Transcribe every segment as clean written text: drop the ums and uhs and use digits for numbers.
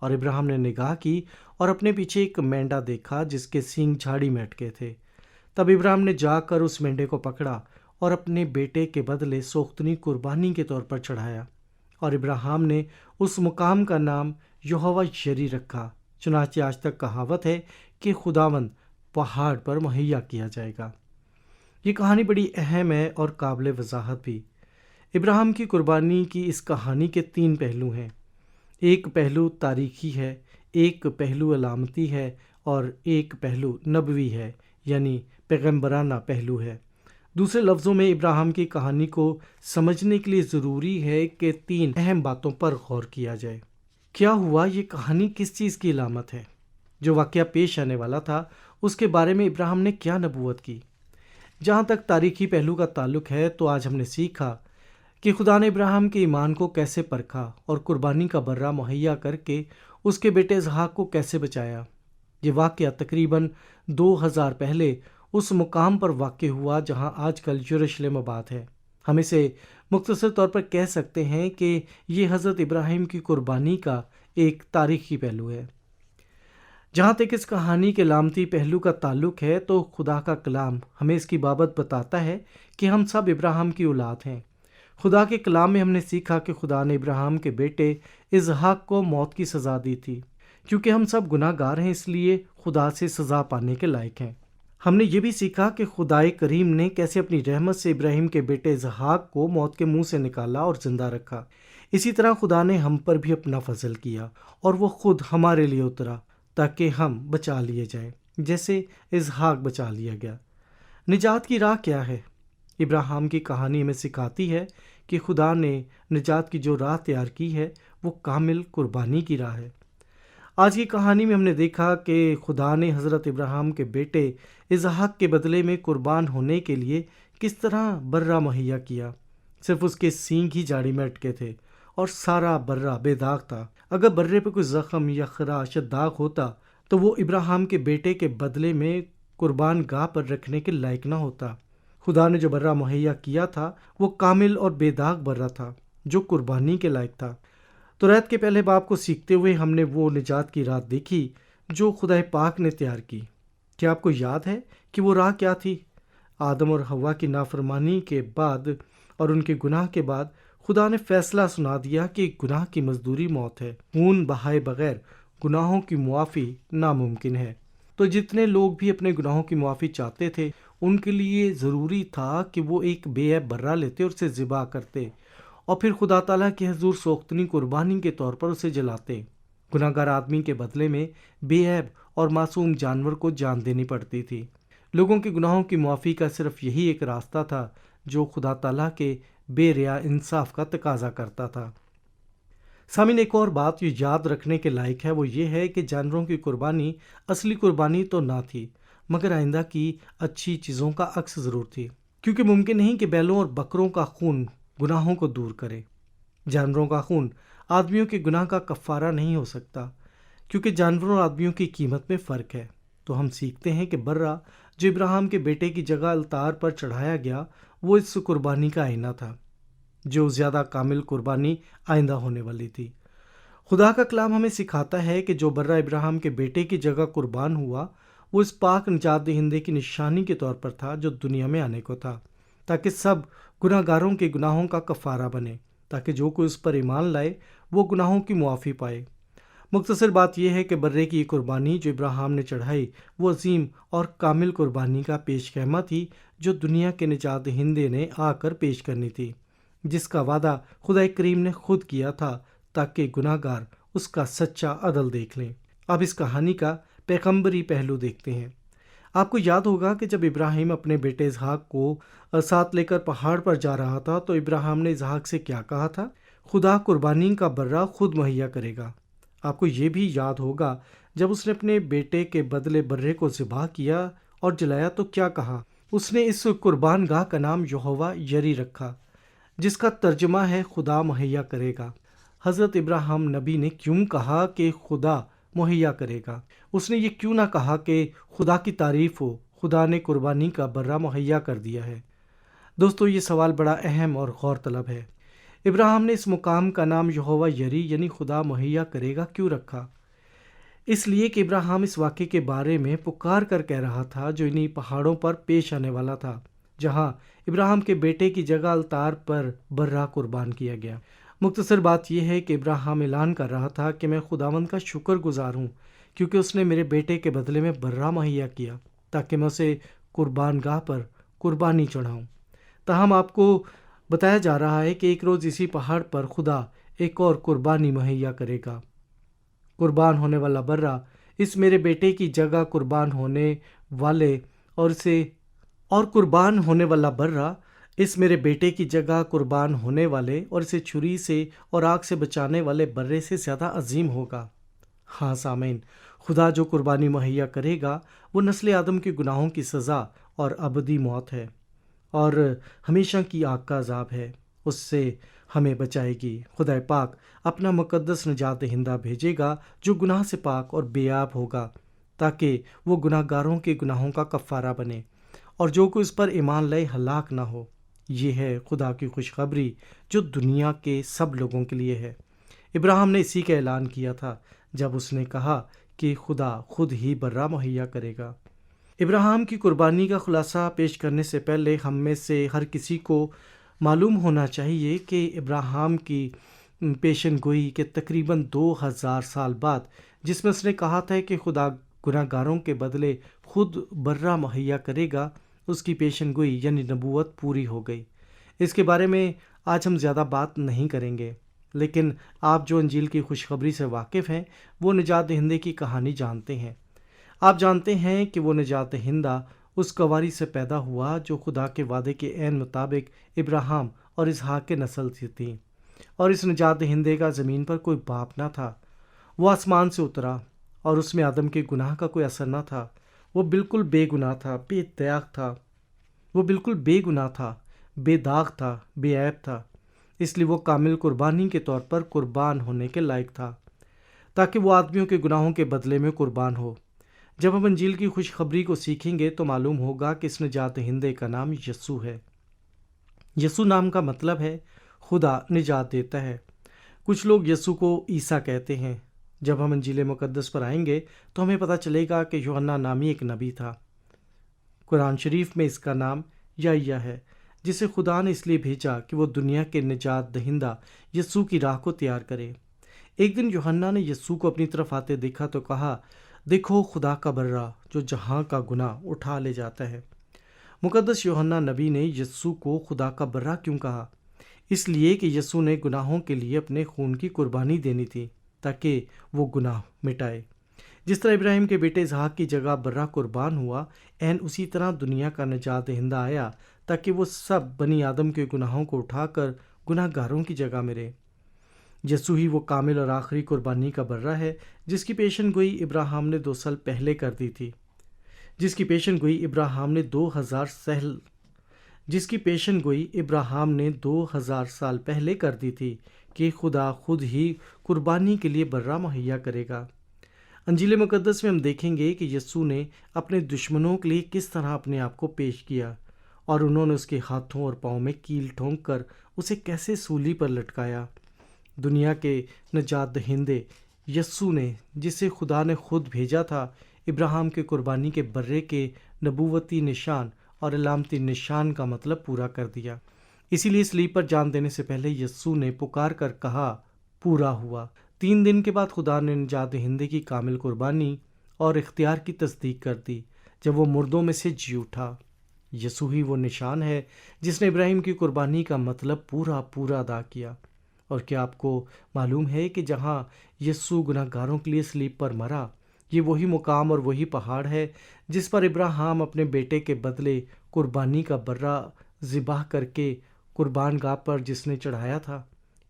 اور ابراہیم نے نگاہ کی اور اپنے پیچھے ایک مینڈا دیکھا جس کے سینگ جھاڑی میں اٹکے تھے۔ تب ابراہیم نے جا کر اس مینڈے کو پکڑا اور اپنے بیٹے کے بدلے سوختنی قربانی کے طور پر چڑھایا، اور ابراہیم نے اس مقام کا نام یہوہ یری رکھا۔ چنانچہ آج تک کہاوت ہے کہ خداوند پہاڑ پر مہیا کیا جائے گا۔ یہ کہانی بڑی اہم ہے اور قابل وضاحت بھی۔ ابراہیم کی قربانی کی اس کہانی کے 3 پہلو ہیں۔ ایک پہلو تاریخی ہے، ایک پہلو علامتی ہے، اور ایک پہلو نبوی ہے، یعنی پیغمبرانہ پہلو ہے۔ دوسرے لفظوں میں ابراہیم کی کہانی کو سمجھنے کے لیے ضروری ہے کہ 3 اہم باتوں پر غور کیا جائے۔ کیا ہوا؟ یہ کہانی کس چیز کی علامت ہے؟ جو واقعہ پیش آنے والا تھا اس کے بارے میں ابراہیم نے کیا نبوت کی؟ جہاں تک تاریخی پہلو کا تعلق ہے تو آج ہم نے سیکھا کہ خدا نے ابراہیم کے ایمان کو کیسے پرکھا اور قربانی کا برہ مہیا کر کے اس کے بیٹے اسحاق کو کیسے بچایا۔ یہ واقعہ تقریباً 2000 پہلے اس مقام پر واقع ہوا جہاں آج کل یروشلم آباد ہے۔ ہم اسے مختصر طور پر کہہ سکتے ہیں کہ یہ حضرت ابراہیم کی قربانی کا ایک تاریخی پہلو ہے۔ جہاں تک اس کہانی کے علامتی پہلو کا تعلق ہے تو خدا کا کلام ہمیں اس کی بابت بتاتا ہے کہ ہم سب ابراہیم کی اولاد ہیں۔ خدا کے کلام میں ہم نے سیکھا کہ خدا نے ابراہیم کے بیٹے اسحاق کو موت کی سزا دی تھی۔ کیونکہ ہم سب گناہ گار ہیں اس لیے خدا سے سزا پانے کے لائق ہیں۔ ہم نے یہ بھی سیکھا کہ خدائے کریم نے کیسے اپنی رحمت سے ابراہیم کے بیٹے اسحاق کو موت کے منہ سے نکالا اور زندہ رکھا۔ اسی طرح خدا نے ہم پر بھی اپنا فضل کیا اور وہ خود ہمارے لیے اترا تاکہ ہم بچا لیے جائیں، جیسے اسحاق بچا لیا گیا۔ نجات کی راہ کیا ہے؟ ابراہیم کی کہانی ہمیں سکھاتی ہے کہ خدا نے نجات کی جو راہ تیار کی ہے وہ کامل قربانی کی راہ ہے۔ آج کی کہانی میں ہم نے دیکھا کہ خدا نے حضرت ابراہیم کے بیٹے اسحاق کے بدلے میں قربان ہونے کے لیے کس طرح برہ مہیا کیا۔ صرف اس کے سینگ ہی جھاڑی میں اٹکے تھے اور سارا برہ بے داغ تھا۔ اگر برے پہ کوئی زخم یا خراش یا داغ ہوتا تو وہ ابراہیم کے بیٹے کے بدلے میں قربان گاہ پر رکھنے کے لائق نہ ہوتا۔ خدا نے جو برہ مہیا کیا تھا وہ کامل اور بے داغ برہ تھا جو قربانی کے لائق تھا۔ توریت کے پہلے باب کو سیکھتے ہوئے ہم نے وہ نجات کی راہ دیکھی جو خدا پاک نے تیار کی۔ کیا آپ کو یاد ہے کہ وہ راہ کیا تھی؟ آدم اور حوا کی نافرمانی کے بعد اور ان کے گناہ کے بعد خدا نے فیصلہ سنا دیا کہ گناہ کی مزدوری موت ہے۔ خون بہائے بغیر گناہوں کی معافی ناممکن ہے۔ تو جتنے لوگ بھی اپنے گناہوں کی معافی چاہتے تھے ان کے لیے ضروری تھا کہ وہ ایک بے عیب برہ لیتے اور اسے ذبح کرتے اور پھر خدا تعالیٰ کے حضور سوختنی قربانی کے طور پر اسے جلاتے۔ گناہ گار آدمی کے بدلے میں بے عیب اور معصوم جانور کو جان دینی پڑتی تھی۔ لوگوں کے گناہوں کی معافی کا صرف یہی ایک راستہ تھا جو خدا تعالیٰ کے بے ریا انصاف کا تقاضا کرتا تھا۔ سامعین، ایک اور بات جو یاد رکھنے کے لائق ہے وہ یہ ہے کہ جانوروں کی قربانی اصلی قربانی تو نہ تھی مگر آئندہ کی اچھی چیزوں کا عکس ضرور تھی، کیونکہ ممکن نہیں کہ بیلوں اور بکروں کا خون گناہوں کو دور کرے۔ جانوروں کا خون آدمیوں کے گناہ کا کفارہ نہیں ہو سکتا، کیونکہ جانوروں اور آدمیوں کی قیمت میں فرق ہے۔ تو ہم سیکھتے ہیں کہ برہ جو ابراہیم کے بیٹے کی جگہ التار پر چڑھایا گیا وہ اس قربانی کا آئینہ تھا جو زیادہ کامل قربانی آئندہ ہونے والی تھی۔ خدا کا کلام ہمیں سکھاتا ہے کہ جو برہ ابراہیم کے بیٹے کی جگہ قربان ہوا وہ اس پاک نجات دہندے کی نشانی کے طور پر تھا جو دنیا میں آنے کو تھا، تاکہ سب گناہ گاروں کے گناہوں کا کفارہ بنے، تاکہ جو کوئی اس پر ایمان لائے وہ گناہوں کی معافی پائے۔ مختصر بات یہ ہے کہ برے کی قربانی جو ابراہیم نے چڑھائی وہ عظیم اور کامل قربانی کا پیش خیمہ تھی جو دنیا کے نجات دہندے نے آ کر پیش کرنی تھی، جس کا وعدہ خدا کریم نے خود کیا تھا تاکہ گناہ گار اس کا سچا عدل دیکھ لیں۔ اب اس کہانی کا پیغمبری پہلو دیکھتے ہیں۔ آپ کو یاد ہوگا کہ جب ابراہیم اپنے بیٹے اسحاق کو ساتھ لے کر پہاڑ پر جا رہا تھا تو ابراہیم نے اسحاق سے کیا کہا تھا؟ خدا قربانی کا برہ خود مہیا کرے گا۔ آپ کو یہ بھی یاد ہوگا جب اس نے اپنے بیٹے کے بدلے برے کو ذبح کیا اور جلایا تو کیا کہا؟ اس نے اس قربان گاہ کا نام یہوہ یری رکھا، جس کا ترجمہ ہے خدا مہیا کرے گا۔ حضرت ابراہیم نبی نے کیوں کہا کہ خدا مہیا کرے گا؟ اس نے یہ کیوں نہ کہا کہ خدا کی تعریف ہو، خدا نے قربانی کا برہ مہیا کر دیا ہے؟ دوستو، یہ سوال بڑا اہم اور غور طلب ہے۔ ابراہیم نے اس مقام کا نام یہوہ یری یعنی خدا مہیا کرے گا کیوں رکھا؟ اس لیے کہ ابراہیم اس واقعے کے بارے میں پکار کر کہہ رہا تھا جو انہی پہاڑوں پر پیش آنے والا تھا، جہاں ابراہیم کے بیٹے کی جگہ التار پر برہ قربان کیا گیا۔ مختصر بات یہ ہے کہ ابراہیم اعلان کر رہا تھا کہ میں خداوند کا شکر گزار ہوں کیونکہ اس نے میرے بیٹے کے بدلے میں برہ مہیا کیا تاکہ میں اسے قربان گاہ پر قربانی چڑھاؤں۔ تاہم آپ کو بتایا جا رہا ہے کہ ایک روز اسی پہاڑ پر خدا ایک اور قربانی مہیا کرے گا۔ قربان ہونے والا برہ اس میرے بیٹے کی جگہ قربان ہونے والے اور قربان ہونے والا برہ اس میرے بیٹے کی جگہ قربان ہونے والے اور اسے چھری سے اور آگ سے بچانے والے برے سے زیادہ عظیم ہوگا۔ ہاں سامعین، خدا جو قربانی مہیا کرے گا وہ نسل آدم کے گناہوں کی سزا اور ابدی موت ہے اور ہمیشہ کی آگ کا عذاب ہے، اس سے ہمیں بچائے گی۔ خدا پاک اپنا مقدس نجات دہندہ بھیجے گا جو گناہ سے پاک اور بے عیب ہوگا تاکہ وہ گناہ گاروں کے گناہوں کا کفارہ بنے اور جو کوئی اس پر ایمان لائے ہلاک نہ ہو۔ یہ ہے خدا کی خوشخبری جو دنیا کے سب لوگوں کے لیے ہے۔ ابراہیم نے اسی کا اعلان کیا تھا جب اس نے کہا کہ خدا خود ہی برہ مہیا کرے گا۔ ابراہیم کی قربانی کا خلاصہ پیش کرنے سے پہلے ہم میں سے ہر کسی کو معلوم ہونا چاہیے کہ ابراہیم کی پیشن گوئی کے تقریباً 2000 سال بعد جس میں اس نے کہا تھا کہ خدا گناہ گاروں کے بدلے خود برہ مہیا کرے گا، اس کی پیشن گوئی یعنی نبوت پوری ہو گئی۔ اس کے بارے میں آج ہم زیادہ بات نہیں کریں گے، لیکن آپ جو انجیل کی خوشخبری سے واقف ہیں وہ نجات دہندے کی کہانی جانتے ہیں۔ آپ جانتے ہیں کہ وہ نجات دہندہ اس کنواری سے پیدا ہوا جو خدا کے وعدے کے عین مطابق ابراہیم اور اسحاق کے نسل سے تھی، اور اس نجات دہندے کا زمین پر کوئی باپ نہ تھا۔ وہ آسمان سے اترا اور اس میں آدم کے گناہ کا کوئی اثر نہ تھا۔ وہ بالکل بے گناہ تھا، بے داغ تھا، بے عیب تھا، اس لیے وہ کامل قربانی کے طور پر قربان ہونے کے لائق تھا تاکہ وہ آدمیوں کے گناہوں کے بدلے میں قربان ہو۔ جب ہم انجیل کی خوشخبری کو سیکھیں گے تو معلوم ہوگا کہ اس نجات دہندے کا نام یسوع ہے۔ یسوع نام کا مطلب ہے خدا نجات دیتا ہے۔ کچھ لوگ یسوع کو عیسیٰ کہتے ہیں۔ جب ہم انجیل مقدس پر آئیں گے تو ہمیں پتہ چلے گا کہ یوحنا نامی ایک نبی تھا۔ قرآن شریف میں اس کا نام یحییٰ ہے، جسے خدا نے اس لیے بھیجا کہ وہ دنیا کے نجات دہندہ یسوع کی راہ کو تیار کرے۔ ایک دن یوحنا نے یسوع کو اپنی طرف آتے دیکھا تو کہا، دیکھو خدا کا برہ جو جہاں کا گناہ اٹھا لے جاتا ہے۔ مقدس یوحنا نبی نے یسوع کو خدا کا برہ کیوں کہا؟ اس لیے کہ یسوع نے گناہوں کے لیے اپنے خون کی قربانی دینی تھی تاکہ وہ گناہ مٹائے۔ جس طرح ابراہیم کے بیٹے اسحاق کی جگہ برہ قربان ہوا، عین اسی طرح دنیا کا نجات دہندہ آیا تاکہ وہ سب بنی آدم کے گناہوں کو اٹھا کر گناہ گاروں کی جگہ مرے۔ یسوع ہی وہ کامل اور آخری قربانی کا برہ ہے جس کی پیشن گوئی ابراہیم نے 2 سال پہلے کر دی تھی، جس کی پیشن گوئی ابراہیم نے 2000 سال پہلے کر دی تھی کہ خدا خود ہی قربانی کے لیے برہ مہیا کرے گا۔ انجیل مقدس میں ہم دیکھیں گے کہ یسوع نے اپنے دشمنوں کے لیے کس طرح اپنے آپ کو پیش کیا اور انہوں نے اس کے ہاتھوں اور پاؤں میں کیل ٹھونک کر اسے کیسے سولی پر لٹکایا۔ دنیا کے نجات دہندے یسوع نے، جسے خدا نے خود بھیجا تھا، ابراہیم کے قربانی کے برے کے نبوتی نشان اور علامتی نشان کا مطلب پورا کر دیا۔ اسی لیے صلیب پر جان دینے سے پہلے یسوع نے پکار کر کہا، پورا ہوا۔ 3 دن کے بعد خدا نے نجات دہندے کی کامل قربانی اور اختیار کی تصدیق کر دی جب وہ مردوں میں سے جی اٹھا۔ یسوع ہی وہ نشان ہے جس نے ابراہیم کی قربانی کا مطلب پورا ادا کیا۔ اور کیا آپ کو معلوم ہے کہ جہاں یسوع گناہ گاروں کے لیے صلیب پر مرا، یہ وہی مقام اور وہی پہاڑ ہے جس پر ابراہیم اپنے بیٹے کے بدلے قربانی کا برہ ذبح کر کے قربان گاہ پر جس نے چڑھایا تھا؟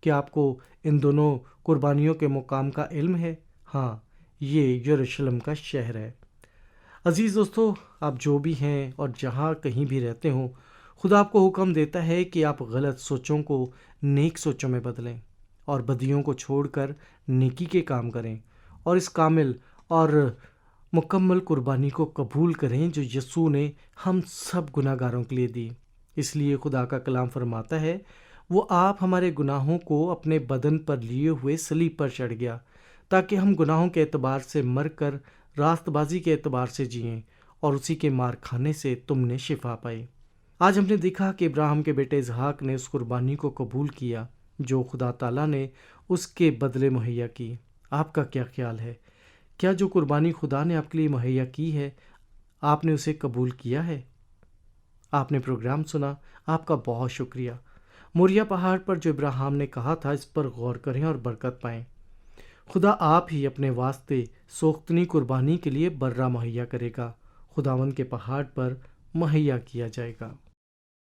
کیا آپ کو ان دونوں قربانیوں کے مقام کا علم ہے؟ ہاں، یہ یروشلم کا شہر ہے۔ عزیز دوستو، آپ جو بھی ہیں اور جہاں کہیں بھی رہتے ہوں، خدا آپ کو حکم دیتا ہے کہ آپ غلط سوچوں کو نیک سوچوں میں بدلیں اور بدیوں کو چھوڑ کر نیکی کے کام کریں اور اس کامل اور مکمل قربانی کو قبول کریں جو یسوع نے ہم سب گناہ گاروں کے لیے دی۔ اس لیے خدا کا کلام فرماتا ہے، وہ آپ ہمارے گناہوں کو اپنے بدن پر لیے ہوئے صلیب پر چڑھ گیا تاکہ ہم گناہوں کے اعتبار سے مر کر راست بازی کے اعتبار سے جئیں، اور اسی کے مار کھانے سے تم نے شفا پائی۔ آج ہم نے دیکھا کہ ابراہیم کے بیٹے اسحاق نے اس قربانی کو قبول کیا جو خدا تعالیٰ نے اس کے بدلے مہیا کی۔ آپ کا کیا خیال ہے؟ کیا جو قربانی خدا نے آپ کے لیے مہیا کی ہے، آپ نے اسے قبول کیا ہے؟ آپ نے پروگرام سنا، آپ کا بہت شکریہ۔ موریا پہاڑ پر جو ابراہیم نے کہا تھا، اس پر غور کریں اور برکت پائیں۔ خدا آپ ہی اپنے واسطے سوختنی قربانی کے لیے برہ مہیا کرے گا، خداوند کے پہاڑ پر مہیا کیا جائے گا۔